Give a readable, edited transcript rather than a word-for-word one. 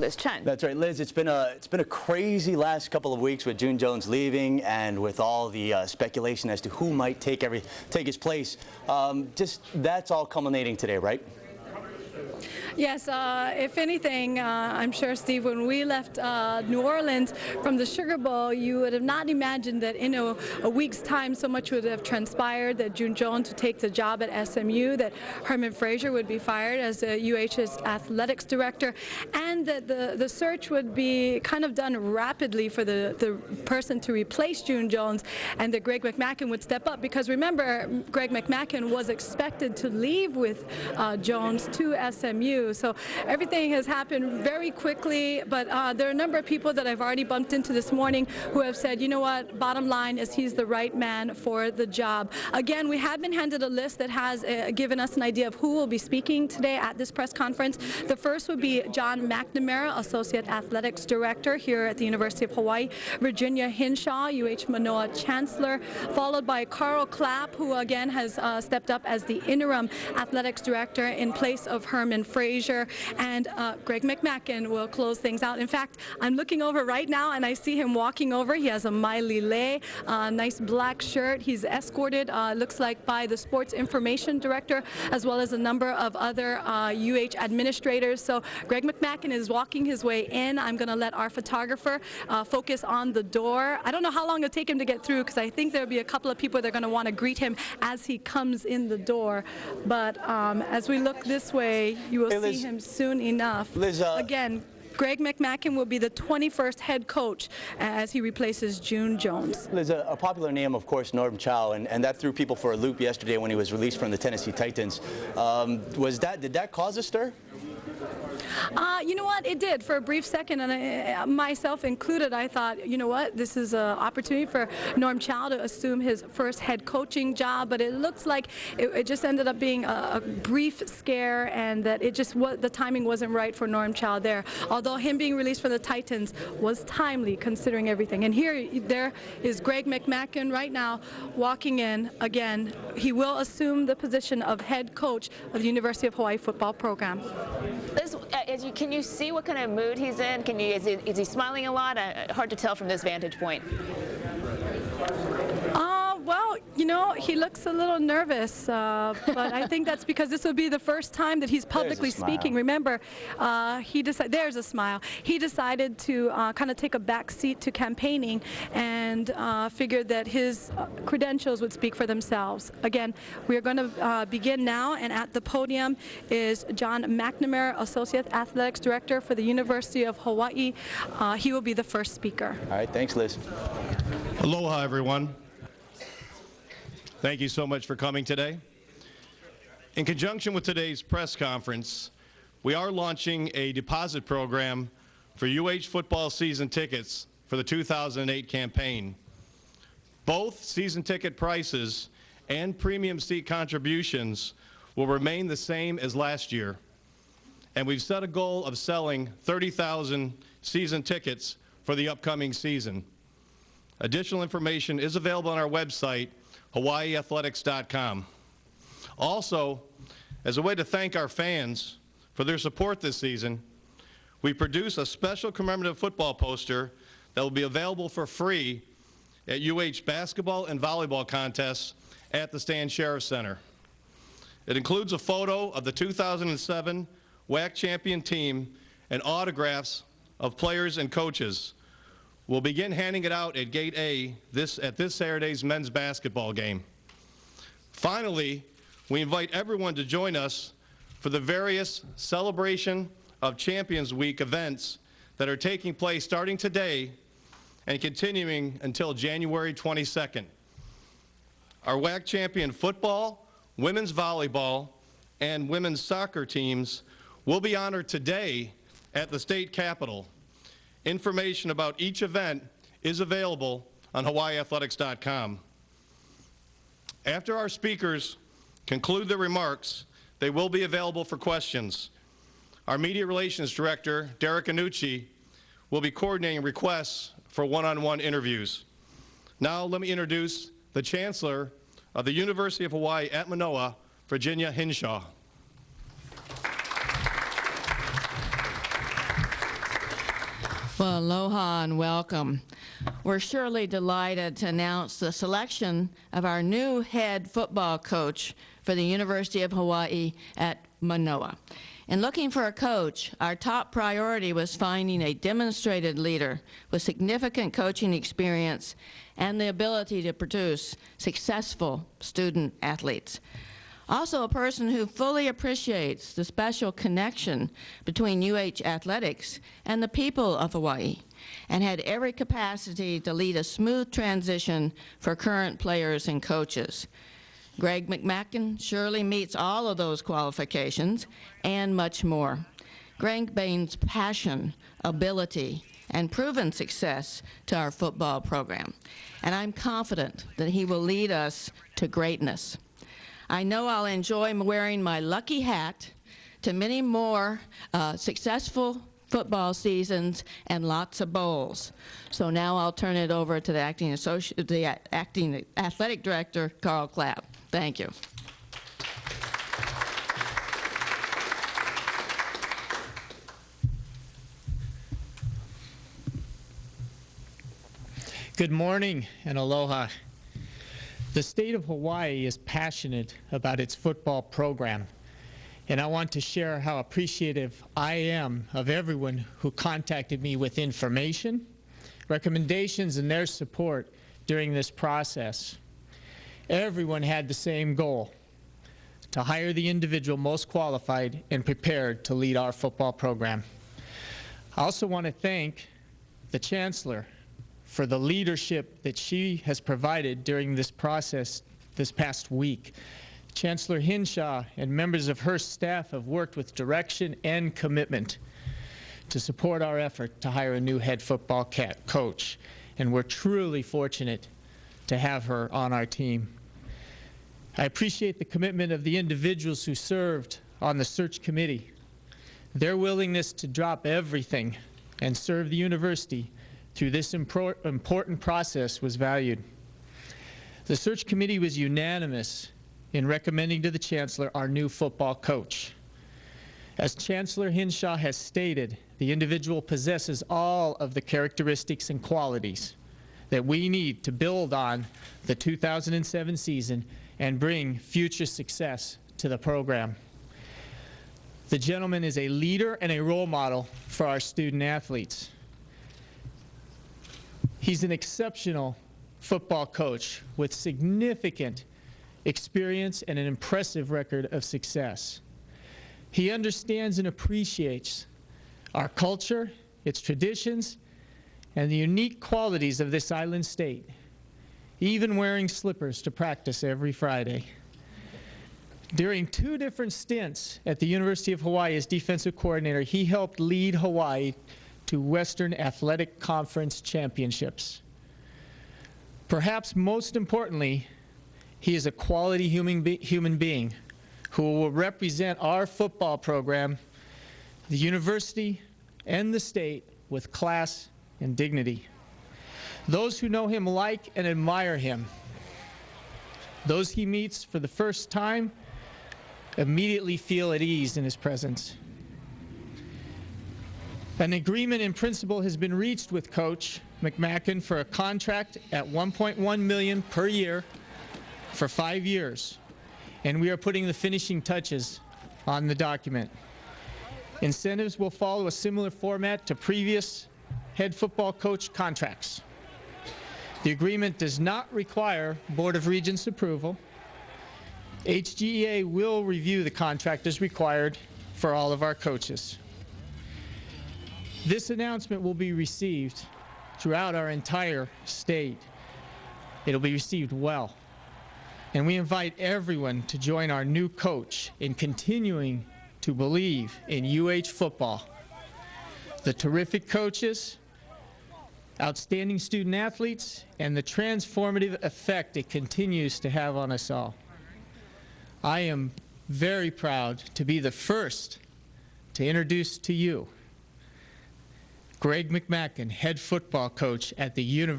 Liz Chen. That's right, Liz. It's been a crazy last couple of weeks with June Jones leaving and with all the speculation as to who might take his place. Just that's all culminating today, right? Yes, if anything, I'm sure, Steve, when we left New Orleans from the Sugar Bowl, you would have not imagined that in a week's time so much would have transpired, that June Jones would take the job at SMU, that Herman Frazier would be fired as UH's athletics director, and that the search would be kind of done rapidly for the person to replace June Jones, and that Greg McMackin would step up. Because remember, Greg McMackin was expected to leave with Jones to SMU. So everything has happened very quickly, but there are a number of people that I've already bumped into this morning who have said, you know what, bottom line is he's the right man for the job. Again, we have been handed a list that has given us an idea of who will be speaking today at this press conference. The first would be John McNamara, Associate Athletics Director here at the University of Hawaii, Virginia Hinshaw, UH Manoa Chancellor, followed by Carl Clapp, who again has stepped up as the Interim Athletics Director in place of Herman Frazier, and Greg McMackin will close things out. In fact, I'm looking over right now and I see him walking over. He has a Miley Lay, nice black shirt. He's escorted, looks like, by the Sports Information Director, as well as a number of other UH administrators. So Greg McMackin is walking his way in. I'm going to let our photographer focus on the door. I don't know how long it'll take him to get through, because I think there'll be a couple of people that are going to want to greet him as he comes in the door. But as we look this way, you will see him soon enough. Liz, again, Greg McMackin will be the 21st head coach as he replaces June Jones. Liz, a popular name, of course, Norm Chow, and that threw people for a loop yesterday when he was released from the Tennessee Titans. Did that cause a stir? You know what, it did for a brief second, and I, myself included, I thought, you know what, this is an opportunity for Norm Chow to assume his first head coaching job, but it looks like it just ended up being a brief scare, and that it just the timing wasn't right for Norm Chow there, although him being released from the Titans was timely considering everything. And there is Greg McMackin right now walking in. Again, he will assume the position of head coach of the University of Hawaii football program. Liz, can you see what kind of mood he's in? Is he smiling a lot? Hard to tell from this vantage point. Well, you know, he looks a little nervous, but I think that's because this will be the first time that he's publicly speaking. Remember, there's a smile. He decided to kind of take a back seat to campaigning and figured that his credentials would speak for themselves. Again, we are going to begin now, and at the podium is John McNamara, Associate Athletics Director for the University of Hawaii. He will be the first speaker. All right, thanks, Liz. Aloha, everyone. Thank you so much for coming today. In conjunction with today's press conference, we are launching a deposit program for UH football season tickets for the 2008 campaign. Both season ticket prices and premium seat contributions will remain the same as last year. And we've set a goal of selling 30,000 season tickets for the upcoming season. Additional information is available on our website, hawaiiathletics.com. Also, as a way to thank our fans for their support this season, we produce a special commemorative football poster that will be available for free at UH basketball and volleyball contests at the Stan Sheriff Center. It includes a photo of the 2007 WAC champion team and autographs of players and coaches. We'll begin handing it out at Gate A at this Saturday's men's basketball game. Finally, we invite everyone to join us for the various Celebration of Champions Week events that are taking place starting today and continuing until January 22nd. Our WAC champion football, women's volleyball, and women's soccer teams will be honored today at the state capitol. Information about each event is available on hawaiiathletics.com. After our speakers conclude their remarks, they will be available for questions. Our Media Relations Director, Derek Anucci, will be coordinating requests for one-on-one interviews. Now let me introduce the Chancellor of the University of Hawaii at Manoa, Virginia Hinshaw. Well, aloha and welcome. We're surely delighted to announce the selection of our new head football coach for the University of Hawaii at Manoa. In looking for a coach, our top priority was finding a demonstrated leader with significant coaching experience and the ability to produce successful student athletes. Also, a person who fully appreciates the special connection between UH athletics and the people of Hawaii, and had every capacity to lead a smooth transition for current players and coaches. Greg McMackin surely meets all of those qualifications and much more. Greg brings passion, ability, and proven success to our football program, and I'm confident that he will lead us to greatness. I know I'll enjoy wearing my lucky hat to many more successful football seasons and lots of bowls. So now I'll turn it over to the acting athletic director, Carl Clapp. Thank you. Good morning and aloha. The state of Hawaii is passionate about its football program, and I want to share how appreciative I am of everyone who contacted me with information, recommendations, and their support during this process. Everyone had the same goal: to hire the individual most qualified and prepared to lead our football program. I also want to thank the Chancellor for the leadership that she has provided during this process this past week. Chancellor Hinshaw and members of her staff have worked with direction and commitment to support our effort to hire a new head football coach, and we're truly fortunate to have her on our team. I appreciate the commitment of the individuals who served on the search committee. Their willingness to drop everything and serve the university through this important process was valued. The search committee was unanimous in recommending to the Chancellor our new football coach. As Chancellor Hinshaw has stated, the individual possesses all of the characteristics and qualities that we need to build on the 2007 season and bring future success to the program. The gentleman is a leader and a role model for our student athletes. He's an exceptional football coach with significant experience and an impressive record of success. He understands and appreciates our culture, its traditions, and the unique qualities of this island state, even wearing slippers to practice every Friday. During 2 different stints at the University of Hawaii as defensive coordinator, he helped lead Hawaii to Western Athletic Conference championships. Perhaps most importantly, he is a quality human being who will represent our football program, the university, and the state with class and dignity. Those who know him like and admire him. Those he meets for the first time immediately feel at ease in his presence. An agreement in principle has been reached with Coach McMackin for a contract at $1.1 million per year for 5 years, and we are putting the finishing touches on the document. Incentives will follow a similar format to previous head football coach contracts. The agreement does not require Board of Regents approval. HGEA will review the contract as required for all of our coaches. This announcement will be received throughout our entire state. It'll be received well. And we invite everyone to join our new coach in continuing to believe in UH football. The terrific coaches, outstanding student athletes, and the transformative effect it continues to have on us all. I am very proud to be the first to introduce to you Greg McMackin, head football coach at the University